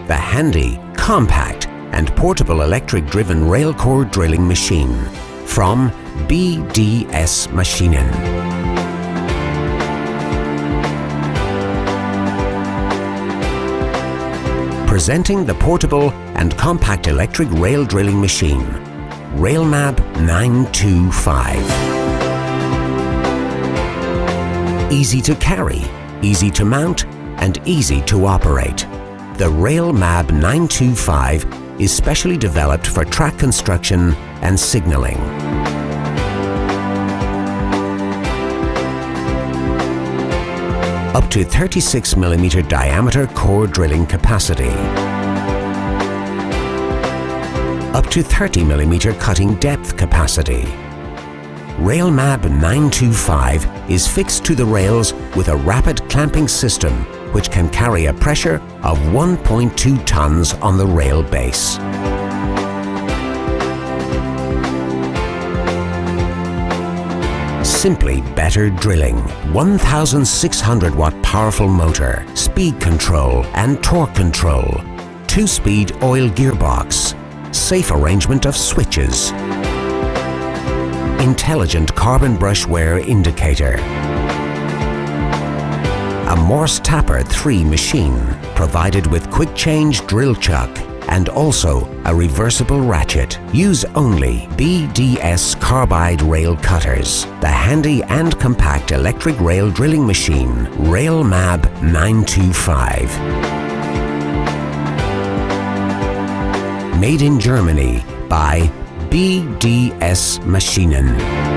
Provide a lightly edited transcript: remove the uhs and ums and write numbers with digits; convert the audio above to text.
the handy, compact and portable electric-driven rail core drilling machine from BDS Maschinen. Presenting the portable and compact electric rail drilling machine, Rail MAB 925. Easy to carry, easy to mount and easy to operate. The Rail MAB 925 is specially developed for track construction and signalling. Up to 36 mm diameter core drilling capacity. Up to 30 mm cutting depth capacity. Rail MAB 925 is fixed to the rails with a rapid clamping system which can carry a pressure of 1.2 tons on the rail base. Simply better drilling. 1,600 watt powerful motor, speed control and torque control, 2-speed oil gearbox, safe arrangement of switches, intelligent carbon brush wear indicator, a Morse Tapper 3 machine provided with quick change drill chuck and also a reversible ratchet. Use only BDS carbide rail cutters. The handy and compact electric rail drilling machine, Rail MAB 925. Made in Germany by BDS Maschinen.